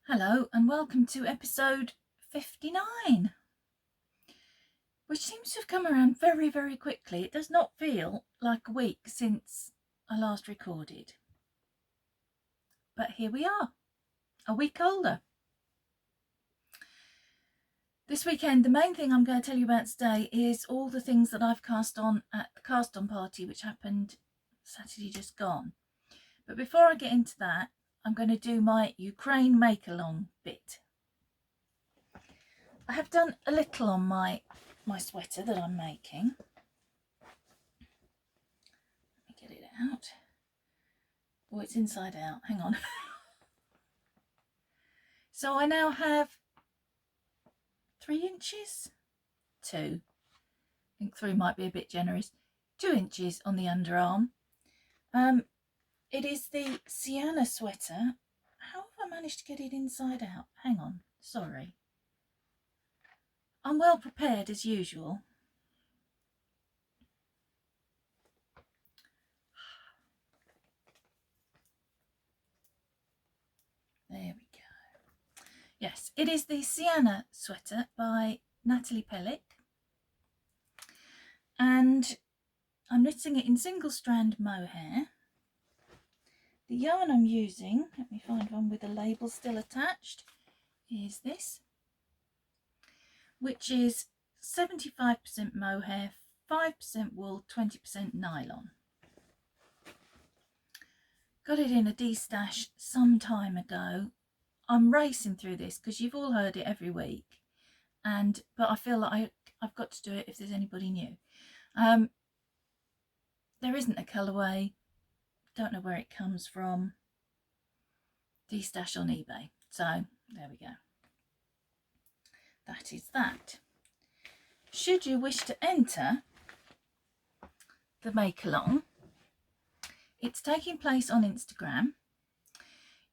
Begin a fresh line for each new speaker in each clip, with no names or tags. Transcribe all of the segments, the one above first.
Hello and welcome to episode 59, which seems to have come around very, very quickly. It does not feel like a week since I last recorded. But here we are, a week older. This weekend, the main thing I'm going to tell you about today is all the things that I've cast on at the cast on party, which happened Saturday just gone. But before I get into that, I'm going to do my Ukraine make-along bit. I have done a little on my sweater that I'm making. Let me get it out. Oh, it's inside out. Hang on. So I now have 3 inches? 2. I think 3 might be a bit generous. 2 inches on the underarm. It is the Sienna sweater. How have I managed to get it inside out? Hang on. Sorry. I'm well prepared as usual. There we go. Yes, it is the Sienna sweater by Natalie Pellick. And I'm knitting it in single strand mohair. The yarn I'm using, let me find one with a label still attached, is this, which is 75% mohair, 5% wool, 20% nylon. Got it in a D-stash some time ago. I'm racing through this because you've all heard it every week, but I feel like I've got to do it if there's anybody new. There isn't a colourway. Don't know where it comes from. D-stash on eBay. So there we go. That is that. Should you wish to enter the make-along, it's taking place on Instagram.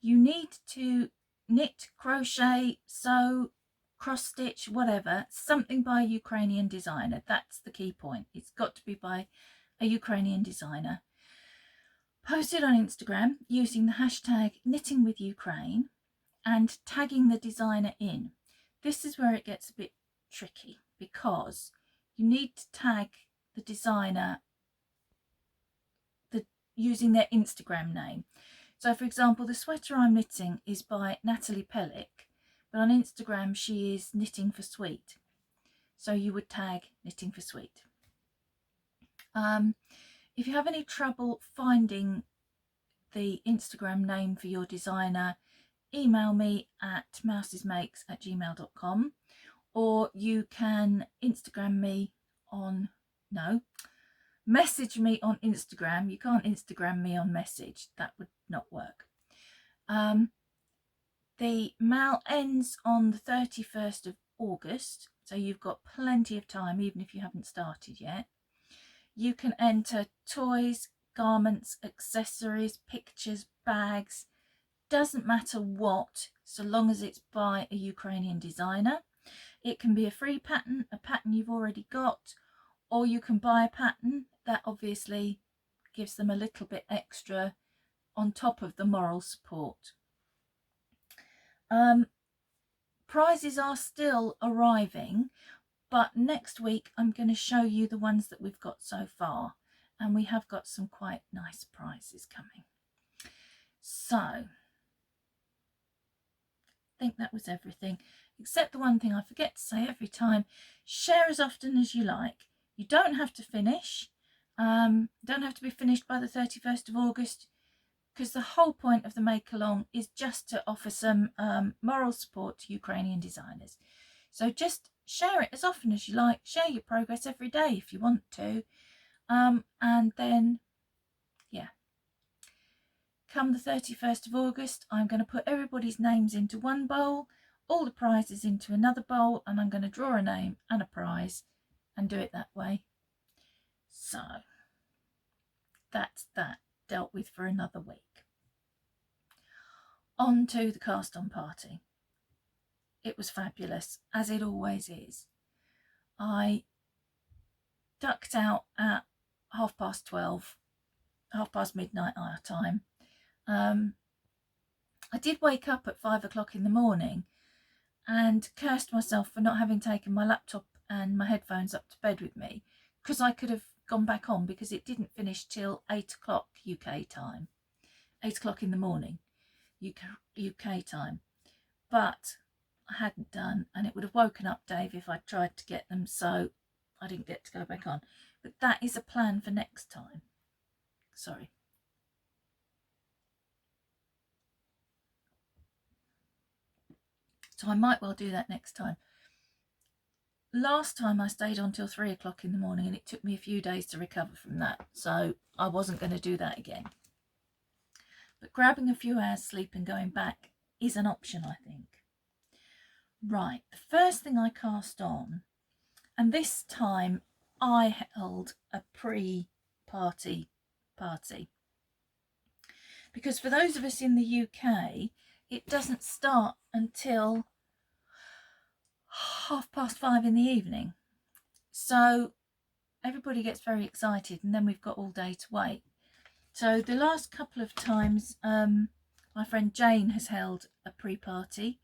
You need to knit, crochet, sew, cross stitch, whatever, something by a Ukrainian designer. That's the key point. It's got to be by a Ukrainian designer. Post it on Instagram using the hashtag knittingwithukraine and tagging the designer in. This is where it gets a bit tricky because you need to tag the designer using their Instagram name. So for example, the sweater I'm knitting is by Natalie Pellick, but on Instagram she is Knitting for Sweet. So you would tag Knitting for Sweet. If you have any trouble finding the Instagram name for your designer, email me at mousesmakes@gmail.com, or you can message me on Instagram. You can't Instagram me on message. That would not work. The MAL ends on the 31st of August, so you've got plenty of time, even if you haven't started yet. You can enter toys, garments, accessories, pictures, bags, doesn't matter what, so long as it's by a Ukrainian designer. It can be a free pattern, a pattern you've already got, or you can buy a pattern. That obviously gives them a little bit extra on top of the moral support. Prizes are still arriving, but next week I'm going to show you the ones that we've got so far, and we have got some quite nice prizes coming. So I think that was everything, except the one thing I forget to say every time: share as often as you like. You don't have to finish. Don't have to be finished by the 31st of August, because the whole point of the make-along is just to offer some moral support to Ukrainian designers. So just share it as often as you like. Share your progress every day if you want to. And then, yeah. Come the 31st of August, I'm going to put everybody's names into one bowl, all the prizes into another bowl, and I'm going to draw a name and a prize and do it that way. So that's that dealt with for another week. On to the cast on party. It was fabulous, as it always is. I ducked out at 12:30, 12:30 midnight our time. I did wake up at 5 o'clock in the morning and cursed myself for not having taken my laptop and my headphones up to bed with me, because I could have gone back on, because it didn't finish till 8 o'clock UK time, 8 o'clock in the morning UK time. But I hadn't done, and it would have woken up Dave if I tried to get them, so I didn't get to go back on. But that is a plan for next time. Sorry. So I might well do that next time. Last time I stayed on till 3 o'clock in the morning, and it took me a few days to recover from that, so I wasn't going to do that again. But grabbing a few hours sleep and going back is an option, I think. Right, the first thing I cast on, and this time I held a pre-party party, because for those of us in the UK, it doesn't start until 5:30 in the evening. So everybody gets very excited, and then we've got all day to wait. So the last couple of times, my friend Jane has held a pre-party.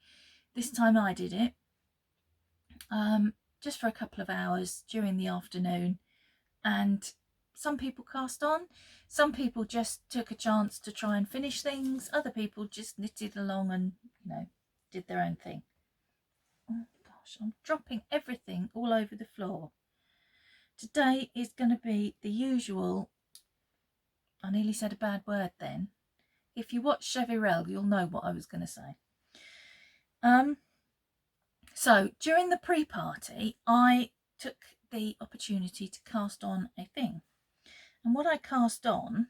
This time I did it, just for a couple of hours during the afternoon, and some people cast on, some people just took a chance to try and finish things, other people just knitted along and, you know, did their own thing. Oh gosh, I'm dropping everything all over the floor. Today is going to be the usual, I nearly said a bad word then. If you watch Ravelry, you'll know what I was going to say. So during the pre-party, I took the opportunity to cast on a thing. And what I cast on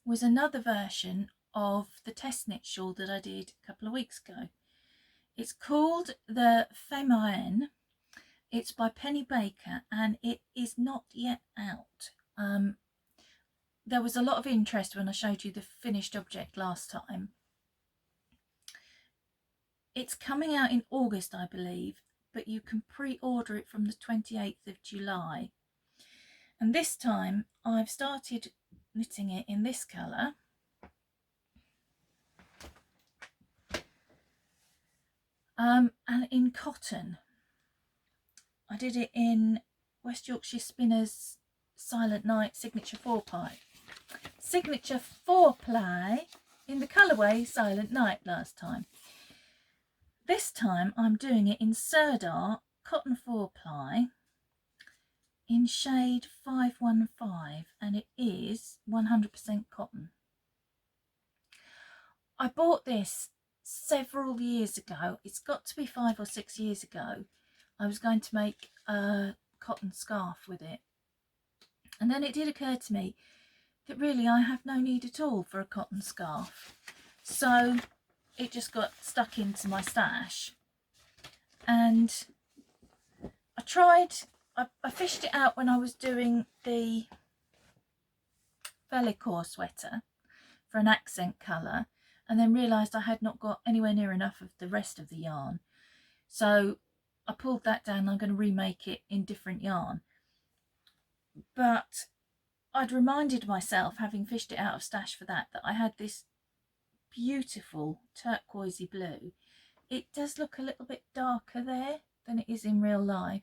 was another version of the test knit shawl that I did a couple of weeks ago. It's called the Feminine. It's by Penny Baker, and it is not yet out. There was a lot of interest when I showed you the finished object last time. It's coming out in August, I believe, but you can pre-order it from the 28th of July. And this time I've started knitting it in this colour. And in cotton. I did it in West Yorkshire Spinners Silent Night Signature 4-ply. Signature 4-ply in the colourway Silent Night last time. This time I'm doing it in Serdar Cotton 4-ply in shade 515, and it is 100% cotton. I bought this several years ago. It's got to be 5 or 6 years ago. I was going to make a cotton scarf with it, and then it did occur to me that really I have no need at all for a cotton scarf, so it just got stuck into my stash. And I fished it out when I was doing the Bellicore sweater for an accent colour, and then realised I had not got anywhere near enough of the rest of the yarn, so I pulled that down. I'm going to remake it in different yarn. But I'd reminded myself, having fished it out of stash for that I had this beautiful turquoisey blue. It does look a little bit darker there than it is in real life.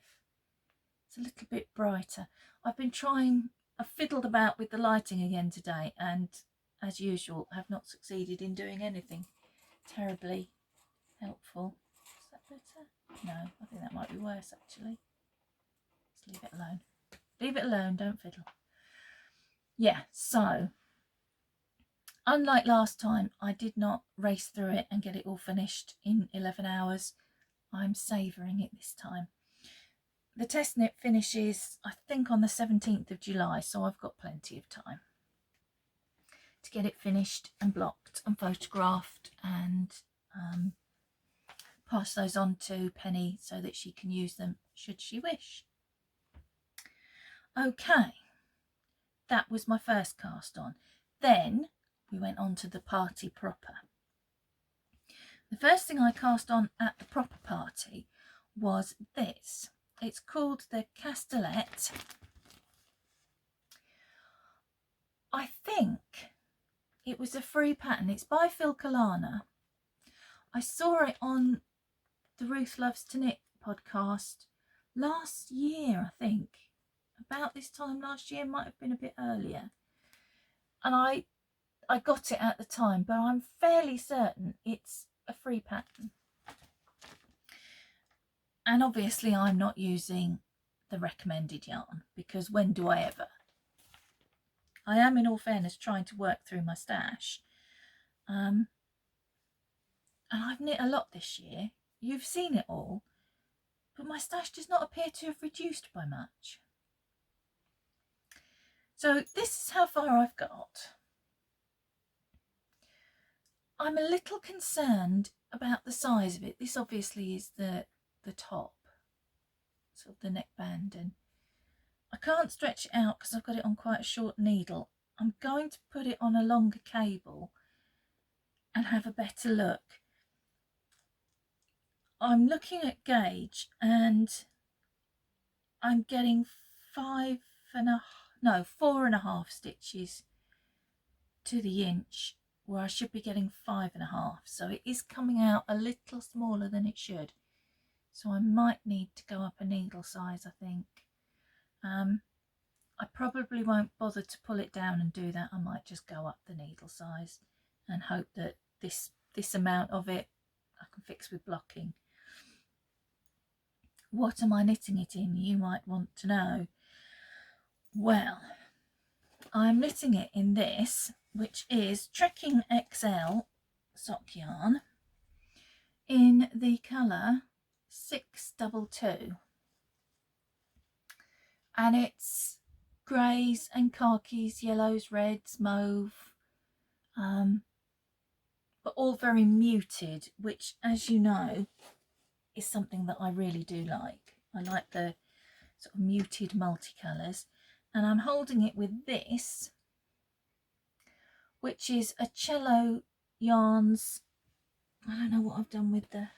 It's a little bit brighter. I fiddled about with the lighting again today, and as usual have not succeeded in doing anything terribly helpful. Is that better? No, I think that might be worse actually. Let's leave it alone. Leave it alone, don't fiddle. Yeah, so unlike last time, I did not race through it and get it all finished in 11 hours. I'm savouring it this time. The test knit finishes, I think, on the 17th of July, so I've got plenty of time to get it finished and blocked and photographed and pass those on to Penny so that she can use them should she wish. Okay, that was my first cast on. Then we went on to the party proper. The first thing I cast on at the proper party was this. It's called the Castelette. I think It was a free pattern. It's by Phil Kalana. I saw it on the Ruth Loves to Knit podcast last year, I think. About this time last year, might have been a bit earlier. And I got it at the time, but I'm fairly certain it's a free pattern. And obviously I'm not using the recommended yarn, because when do I ever? I am, in all fairness, trying to work through my stash. And I've knit a lot this year. You've seen it all. But my stash does not appear to have reduced by much. So this is how far I've got. I'm a little concerned about the size of it. This obviously is the top, sort of the neckband, and I can't stretch it out because I've got it on quite a short needle. I'm going to put it on a longer cable and have a better look. I'm looking at gauge and I'm getting 4.5 stitches to the inch, where I should be getting 5.5. So it is coming out a little smaller than it should. So I might need to go up a needle size, I think. I probably won't bother to pull it down and do that. I might just go up the needle size and hope that this amount of it I can fix with blocking. What am I knitting it in, you might want to know. Well, I'm knitting it in this, which is Trekking XL sock yarn in the colour 622, and it's greys and khakis, yellows, reds, mauve, but all very muted, which, as you know, is something that I really do like. I like the sort of muted multicolours, and I'm holding it with this, which is a Cello Yarns. I don't know what I've done with the...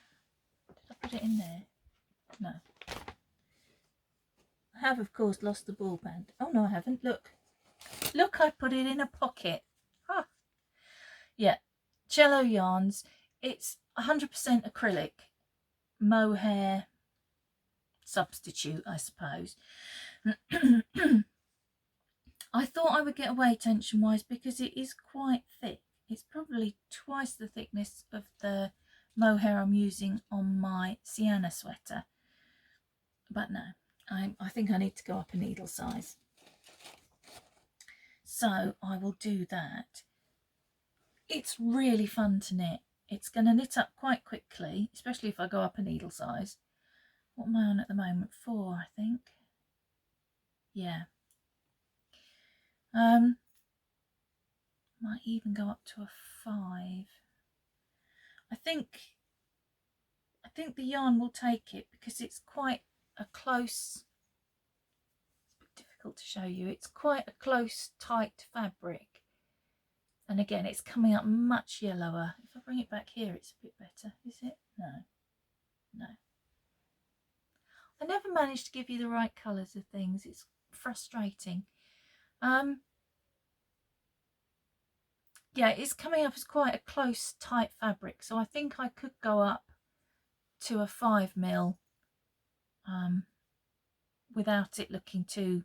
Did I put it in there? No. I have, of course, lost the ball band. Oh, no, I haven't. Look. Look, I put it in a pocket. Ah. Yeah. Cello Yarns. It's 100% acrylic. Mohair substitute, I suppose. I thought I would get away tension wise because it is quite thick. It's probably twice the thickness of the mohair I'm using on my Sienna sweater. But no, I think I need to go up a needle size. So I will do that. It's really fun to knit. It's going to knit up quite quickly, especially if I go up a needle size. What am I on at the moment? 4, I think. Yeah. Might even go up to a 5. I think the yarn will take it because it's quite a close, it's a bit difficult to show you, it's quite a close, tight fabric. And again, it's coming up much yellower. If I bring it back here, it's a bit better, is it? No. I never managed to give you the right colours of things. It's frustrating. Yeah, it's coming up as quite a close, tight fabric. So I think I could go up to a 5mm without it looking too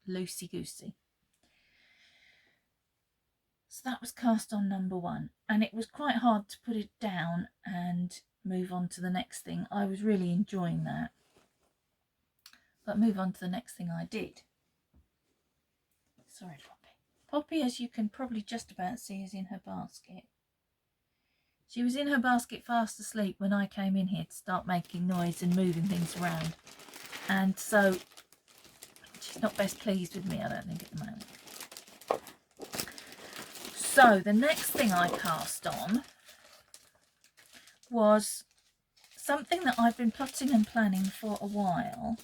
loosey-goosey. So that was cast on number 1, and it was quite hard to put it down and move on to the next thing. I was really enjoying that, but move on to the next thing I did. Sorry, Poppy. Poppy, as you can probably just about see, is in her basket. She was in her basket fast asleep when I came in here to start making noise and moving things around, and so she's not best pleased with me, I don't think, at the moment. So the next thing I cast on was something that I've been plotting and planning for a while,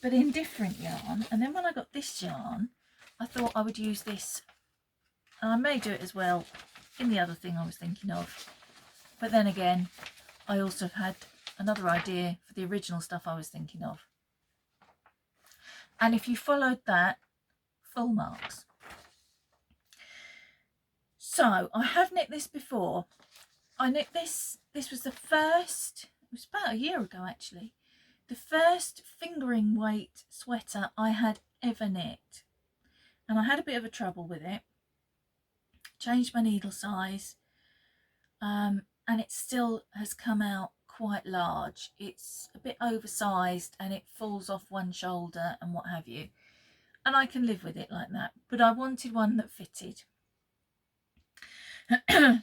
but in different yarn. And then when I got this yarn, I thought I would use this, and I may do it as well in the other thing I was thinking of. But then again, I also had another idea for the original stuff I was thinking of. And if you followed that, full marks. So I have knit this before. I knit this was the first, it was about a year ago actually, the first fingering weight sweater I had ever knit, and I had a bit of a trouble with it. Changed my needle size, and it still has come out quite large. It's a bit oversized and it falls off one shoulder and what have you, and I can live with it like that, but I wanted one that fitted.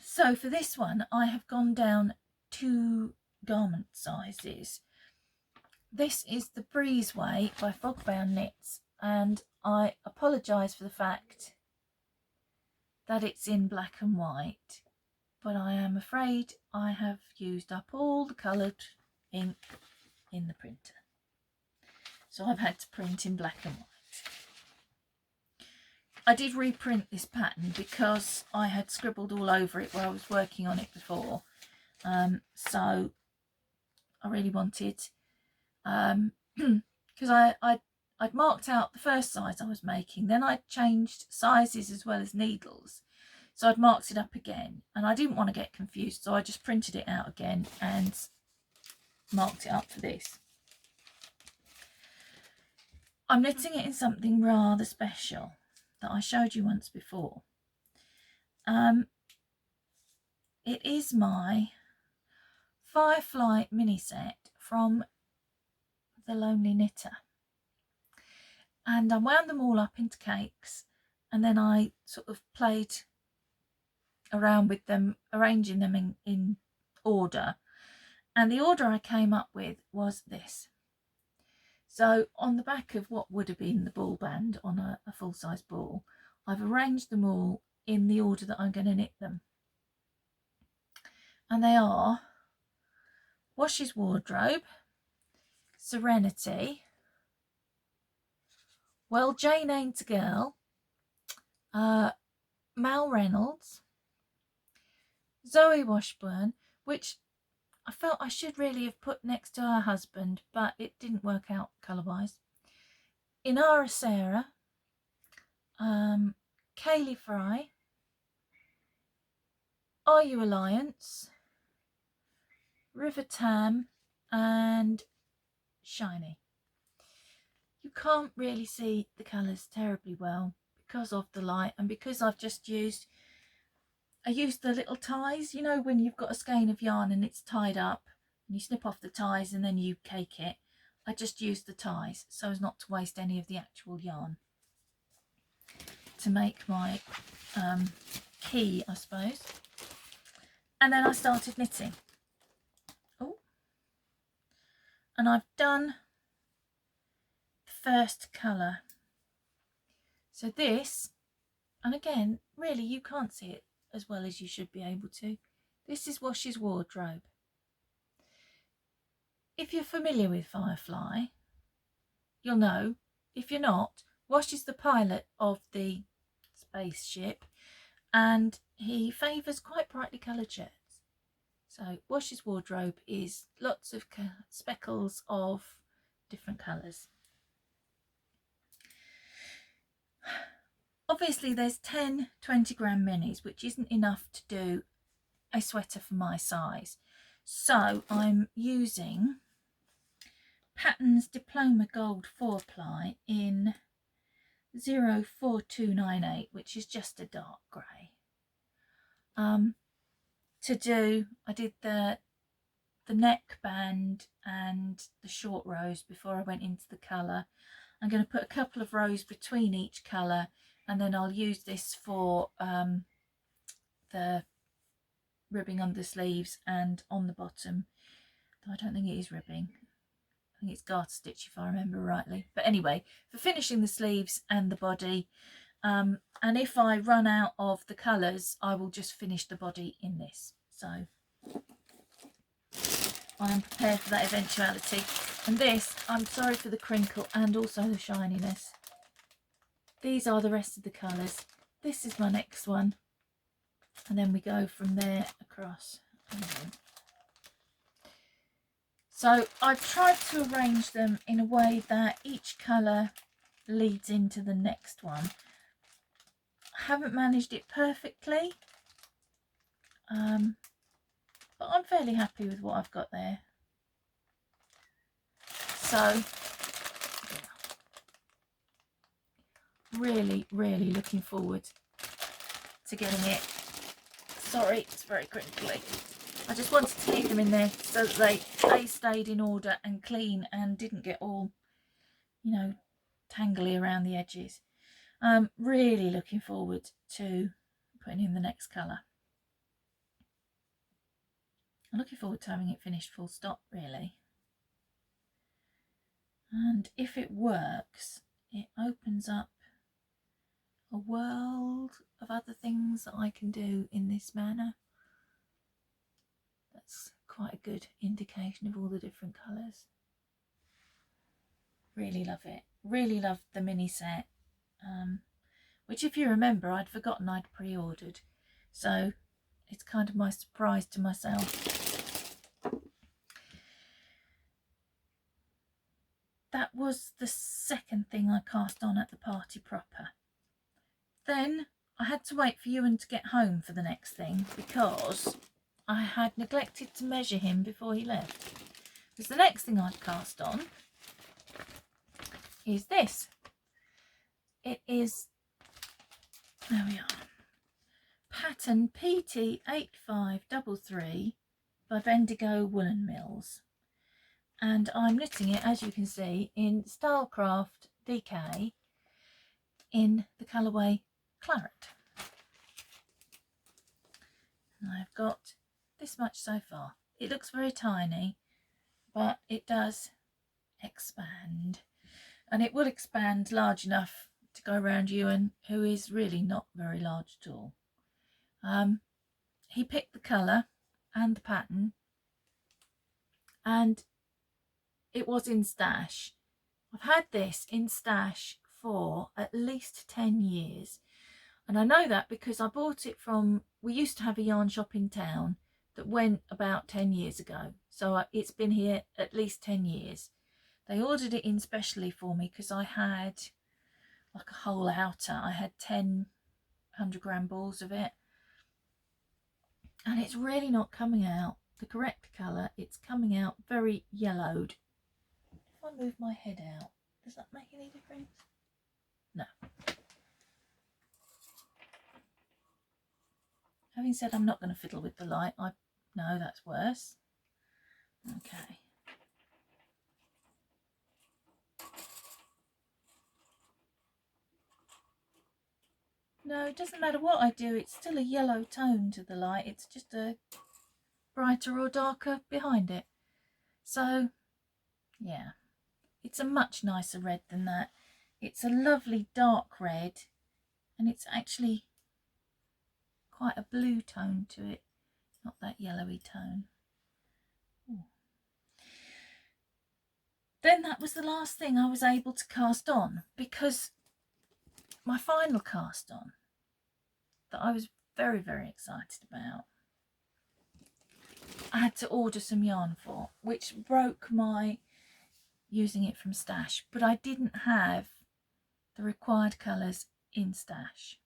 So for this one I have gone down 2 garment sizes. This is the Breezeway by Fogbound Knits, and I apologise for the fact that it's in black and white, but I am afraid I have used up all the coloured ink in the printer, so I've had to print in black and white. I did reprint this pattern because I had scribbled all over it where I was working on it before, so I really wanted, because I'd marked out the first size I was making, then I'd changed sizes as well as needles, so I'd marked it up again, and I didn't want to get confused, so I just printed it out again and marked it up for this. I'm knitting it in something rather special that I showed you once before. It is my Firefly mini set from The Lonely Knitter, and I wound them all up into cakes, and then I sort of played around with them, arranging them in order, and the order I came up with was this. So on the back of what would have been the ball band on a full-size ball, I've arranged them all in the order that I'm going to knit them. And they are Wash's Wardrobe, Serenity, Well Jane Ain't a Girl, Mal Reynolds, Zoe Washburn, which I felt I should really have put next to her husband, but it didn't work out colour-wise. Inara Sarah, Kaylee Fry, Are You Alliance, River Tam, and Shiny. You can't really see the colours terribly well because of the light, and because I've just used, I used the little ties, you know when you've got a skein of yarn and it's tied up and you snip off the ties and then you cake it. I just used the ties so as not to waste any of the actual yarn to make my key, I suppose. And then I started knitting. Oh, and I've done the first colour. So this, and again, really you can't see it as well as you should be able to. This is Wash's Wardrobe. If you're familiar with Firefly, you'll know. If you're not, Wash is the pilot of the spaceship, and he favours quite brightly coloured shirts. So Wash's Wardrobe is lots of speckles of different colours. Obviously there's 10 20-gram minis, which isn't enough to do a sweater for my size. So I'm using Patterns Diploma Gold 4-ply in 04298, which is just a dark grey. To do, I did the neckband and the short rows before I went into the colour. I'm going to put a couple of rows between each colour, and then I'll use this for the ribbing under the sleeves and on the bottom. Though I don't think it is ribbing. I think it's garter stitch if I remember rightly. But anyway, for finishing the sleeves and the body. And if I run out of the colours, I will just finish the body in this. So I am prepared for that eventuality. And this, I'm sorry for the crinkle and also the shininess. These are the rest of the colours. This is my next one. And then we go from there across. So I've tried to arrange them in a way that each colour leads into the next one. I haven't managed it perfectly, but I'm fairly happy with what I've got there. So really looking forward to getting it. Sorry, it's very crinkly. I just wanted to leave them in there so that they stayed in order and clean and didn't get all, you know, tangly around the edges. Really looking forward to putting in the next colour. I'm looking forward to having it finished full stop, really. And if it works, it opens up a world of other things that I can do in this manner. That's quite a good indication of all the different colours. Really love it. Really love the mini set, which, if you remember, I'd forgotten I'd pre-ordered. So it's kind of my surprise to myself. That was the second thing I cast on at the party proper. Then I had to wait for Ewan to get home for the next thing because I had neglected to measure him before he left. Because the next thing I'd cast on is this. It is, there we are, pattern PT8533 by Bendigo Woolen Mills. And I'm knitting it, as you can see, in Stylecraft DK in the colourway Claret. And I've got this much so far. It looks very tiny, but it does expand. And it will expand large enough to go around Ewan, who is really not very large at all. He picked the colour and the pattern, and it was in stash. I've had this in stash for at least 10 years. And I know that because I bought it from, we used to have a yarn shop in town that went about 10 years ago. So it's been here at least 10 years. They ordered it in specially for me because I had like a whole outer. I had 10 100-gram balls of it. And it's really not coming out the correct colour. It's coming out very yellowed. If I move my head out, does that make any difference? No. Having said I'm not going to fiddle with the light, no, that's worse. Okay. No, it doesn't matter what I do, it's still a yellow tone to the light. It's just a brighter or darker behind it. So, yeah, it's a much nicer red than that. It's a lovely dark red, and it's actually quite a blue tone to it, not that yellowy tone. Ooh. Then that was the last thing I was able to cast on, because my final cast on that I was very excited about, I had to order some yarn for, which broke my using it from stash, but I didn't have the required colours in stash.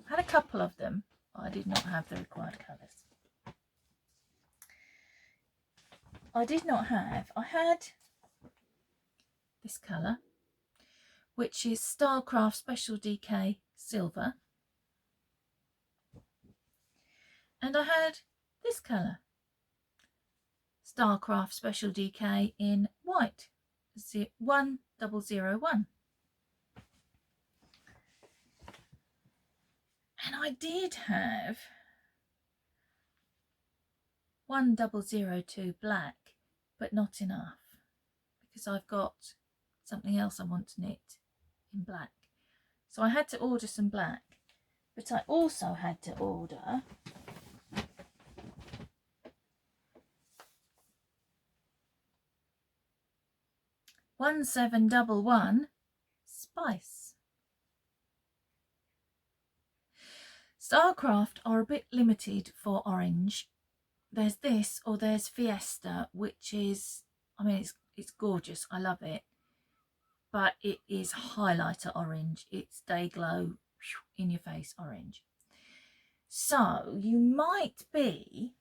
I had a couple of them, but I did not have the required colours. I had this colour, which is Stylecraft Special DK Silver, and I had this colour, Stylecraft Special DK in white, 1001. And I did have 1002 black, but not enough, because I've got something else I want to knit in black. So I had to order some black, but I also had to order (1711) Spice. Stylecraft are a bit limited for orange. There's this, or there's Fiesta, which is, I mean, it's gorgeous. I love it. But it is highlighter orange. It's day glow, in your face orange. So you might be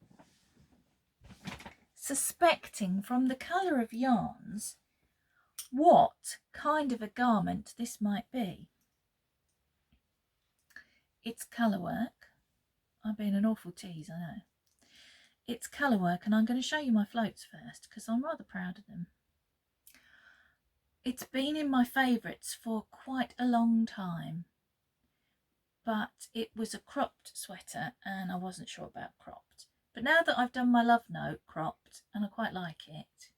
suspecting from the colour of yarns what kind of a garment this might be. It's colour work. I've been an awful tease, I know. It's colour work, and I'm going to show you my floats first because I'm rather proud of them. It's been in my favourites for quite a long time, but it was a cropped sweater and I wasn't sure about cropped. But now that I've done my love note cropped and I quite like it,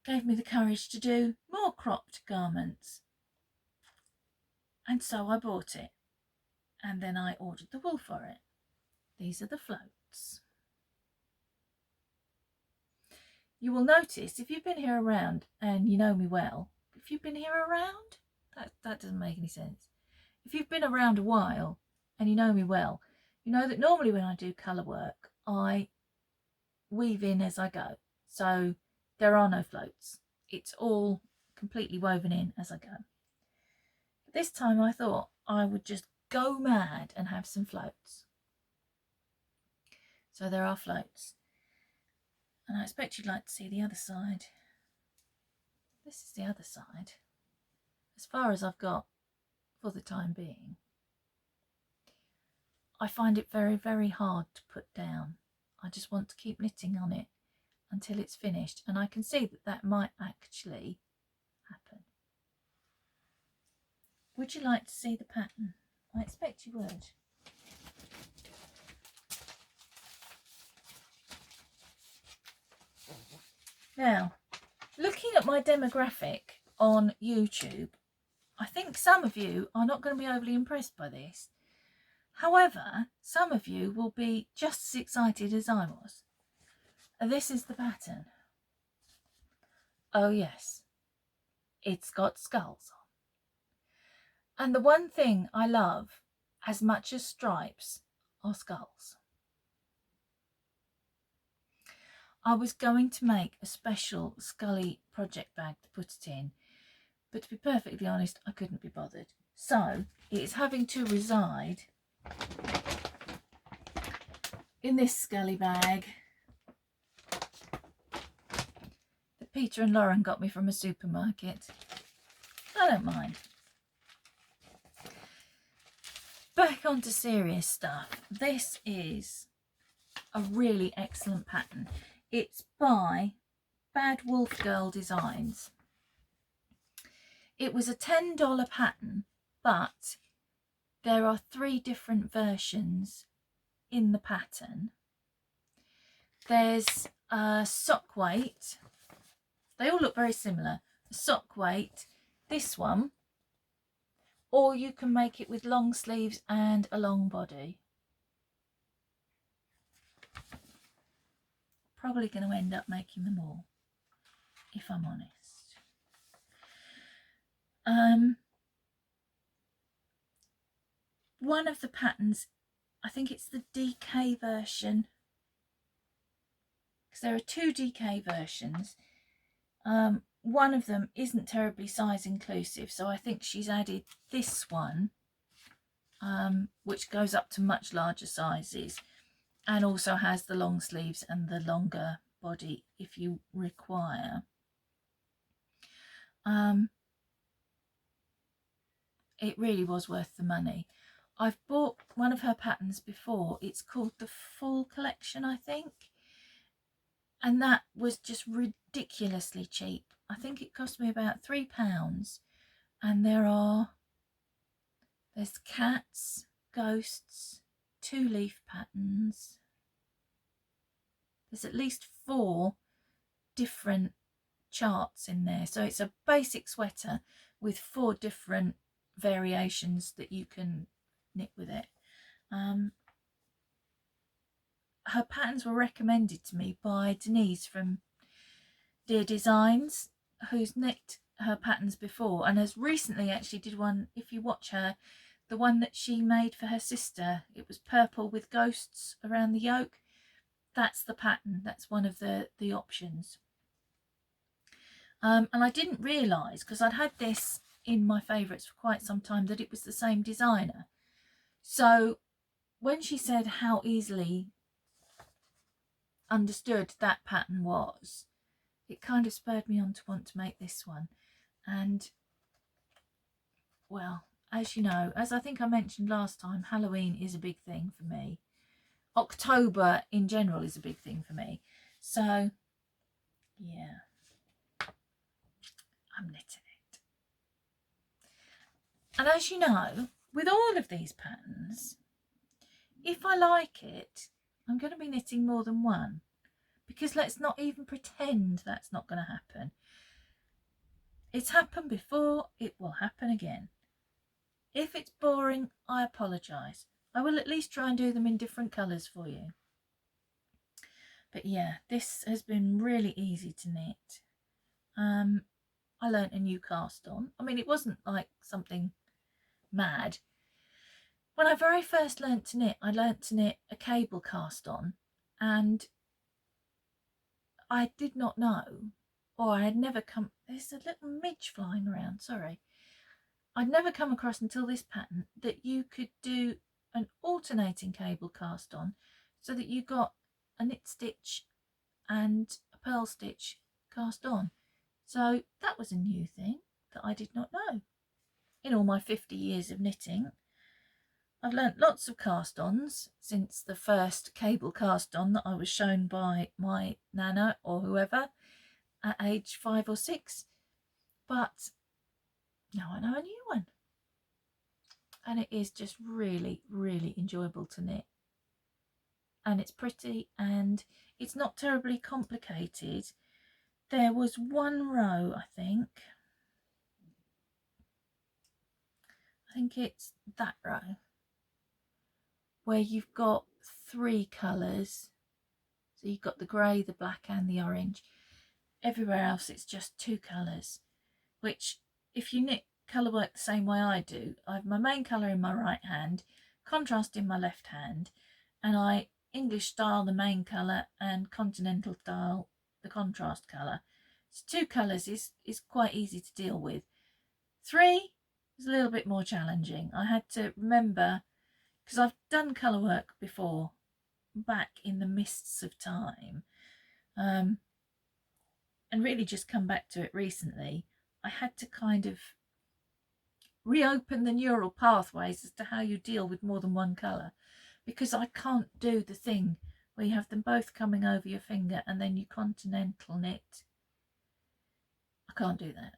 gave me the courage to do more cropped garments. And so I bought it, and then I ordered the wool for it. These are the floats. You will notice, if you've been here around and you know me well, if you've been here around, that doesn't make any sense. If you've been around a while and you know me well, you know that normally when I do colour work, I weave in as I go. So there are no floats. It's all completely woven in as I go. But this time I thought I would just go mad and have some floats. So there are floats. And I expect you'd like to see the other side. This is the other side, as far as I've got for the time being. I find it very, very hard to put down. I just want to keep knitting on it until it's finished, and I can see that that might actually happen. Would you like to see the pattern? I expect you would. Now, looking at my demographic on YouTube, I think some of you are not going to be overly impressed by this. However, some of you will be just as excited as I was. This is the pattern. Oh yes, it's got skulls on. And the one thing I love as much as stripes are skulls. I was going to make a special Scully project bag to put it in, but to be perfectly honest, I couldn't be bothered. So it is having to reside in this Scully bag that Peter and Lauren got me from a supermarket. I don't mind. Back onto serious stuff. This is a really excellent pattern. It's by Bad Wolf Girl Designs. It was a $10 pattern, but there are 3 different versions in the pattern. There's a sock weight. They all look very similar. A sock weight, this one, or you can make it with long sleeves and a long body. Probably going to end up making them all, if I'm honest. One of the patterns, I think it's the DK version, because there are 2 DK versions. One of them isn't terribly size inclusive, so I think she's added this one, which goes up to much larger sizes, and also has the long sleeves and the longer body if you require. It really was worth the money. I've bought one of her patterns before. It's called the Full Collection, I think, and that was just ridiculously cheap. I think it cost me about £3, and there's cats, ghosts, 2 leaf patterns. There's at least 4 different charts in there, so it's a basic sweater with 4 different variations that you can knit with it. Her patterns were recommended to me by Denise from Dear Designs, who's knit her patterns before and has recently actually did one. If you watch her, the one that she made for her sister, it was purple with ghosts around the yoke. That's the pattern. That's one of the options. And I didn't realise, because I'd had this in my favourites for quite some time, that it was the same designer. So when she said how easily understood that pattern was, it kind of spurred me on to want to make this one. And well, as you know, as I think I mentioned last time, Halloween is a big thing for me. October in general is a big thing for me. So yeah, I'm knitting it. And as you know, with all of these patterns, if I like it, I'm going to be knitting more than one, because let's not even pretend that's not going to happen. It's happened before, it will happen again. If it's boring, I apologise. I will at least try and do them in different colours for you. But yeah, this has been really easy to knit. I learnt a new cast on. I mean, it wasn't like something mad. When I very first learnt to knit, I learnt to knit a cable cast on, and I did not know, or I had never come, there's a little midge flying around, sorry. I'd never come across until this pattern that you could do an alternating cable cast on so that you got a knit stitch and a purl stitch cast on. So that was a new thing that I did not know. In all my 50 years of knitting, I've learnt lots of cast-ons since the first cable cast-on that I was shown by my nana or whoever at age 5 or 6, but now I know a new one. And it is just really, really enjoyable to knit. And it's pretty and it's not terribly complicated. There was one row, I think it's that row, where you've got 3 colours. So you've got the grey, the black and the orange. Everywhere else it's just 2 colours, which if you knit colour work the same way I do, I have my main colour in my right hand, contrast in my left hand, and I English style the main colour and continental style the contrast colour. So 2 colours is quite easy to deal with. 3 is a little bit more challenging. I had to remember, because I've done colour work before back in the mists of time, and really just come back to it recently. I had to kind of reopen the neural pathways as to how you deal with more than one colour, because I can't do the thing where you have them both coming over your finger and then you continental knit. I can't do that.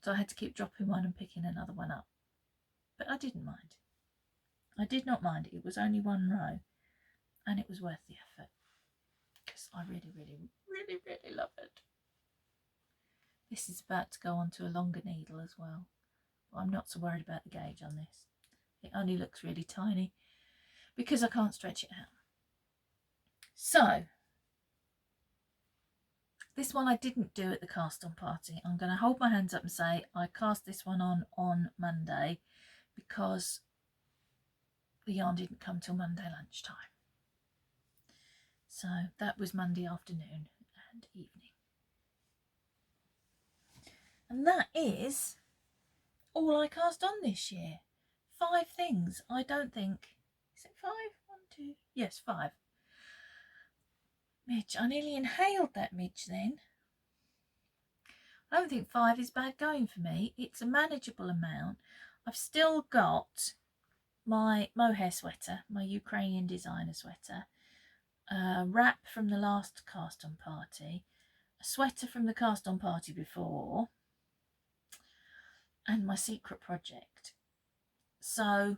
So I had to keep dropping one and picking another one up. But I didn't mind. I did not mind. It was only one row and it was worth the effort, because I really, really, really, really love it. This is about to go onto a longer needle as well. But I'm not so worried about the gauge on this. It only looks really tiny because I can't stretch it out. So this one I didn't do at the cast on party. I'm going to hold my hands up and say I cast this one on Monday, because the yarn didn't come till Monday lunchtime. So that was Monday afternoon and evening. And that is all I cast on this year. 5 things. I don't think, is it 5? 1, 2, yes, 5. Midge, I nearly inhaled that midge then. I don't think 5 is bad going for me. It's a manageable amount. I've still got my mohair sweater, my Ukrainian designer sweater, a wrap from the last cast on party, a sweater from the cast on party before, and my secret project. So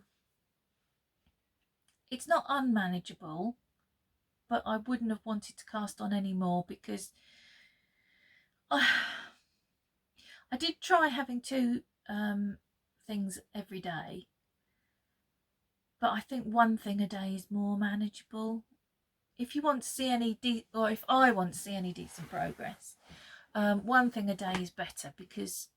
it's not unmanageable, but I wouldn't have wanted to cast on any more, because I did try having 2 things every day, but I think 1 thing a day is more manageable. If you want to see any or if I want to see any decent progress, 1 thing a day is better, because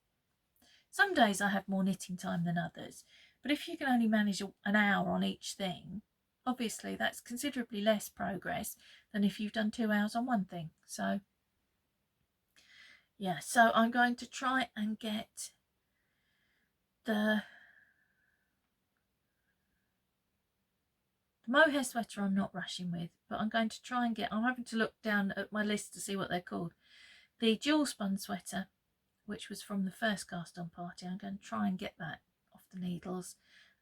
some days I have more knitting time than others. But if you can only manage an hour on each thing, obviously that's considerably less progress than if you've done 2 hours on 1 thing. So yeah, so I'm going to try and get the The mohair sweater I'm not rushing with, but I'm going to try and get, I'm having to look down at my list to see what they're called. The jewel spun sweater, which was from the first cast on party, I'm going to try and get that off the needles.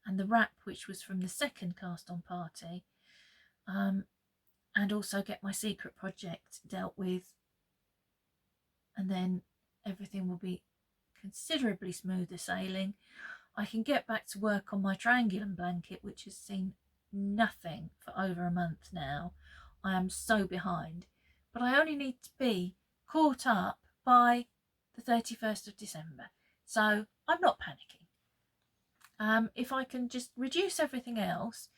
And the wrap, which was from the second cast on party. And also get my secret project dealt with. And then everything will be considerably smoother sailing. I can get back to work on my triangulum blanket, which has seen nothing for over a month now. I am so behind, but I only need to be caught up by the 31st of December, so I'm not panicking. If I can just reduce everything else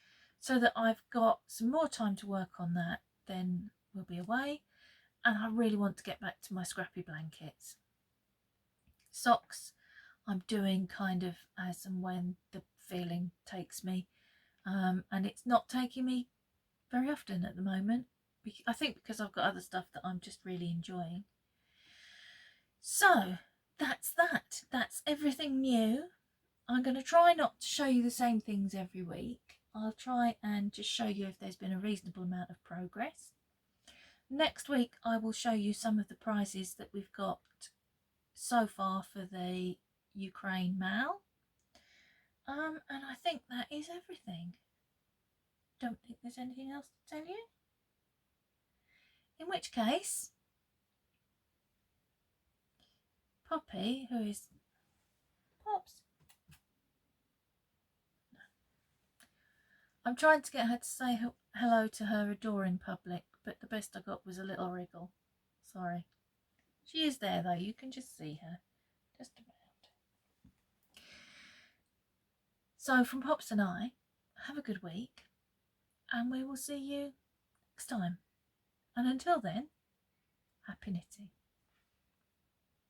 so that I've got some more time to work on that, then we'll be away. And I really want to get back to my scrappy blankets. Socks I'm doing kind of as and when the feeling takes me, and it's not taking me very often at the moment. I think because I've got other stuff that I'm just really enjoying. So that's that. That's everything new. I'm going to try not to show you the same things every week. I'll try and just show you if there's been a reasonable amount of progress. Next week I will show you some of the prizes that we've got so far for the Ukraine Mal. And I think that is everything. Don't think there's anything else to tell you. In which case, Poppy, who is Pops, no. I'm trying to get her to say hello to her adore in public, but the best I got was a little wriggle. Sorry. She is there though, you can just see her. Just about. So from Pops and I, have a good week, and we will see you next time. And until then, happy knitting.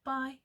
Bye.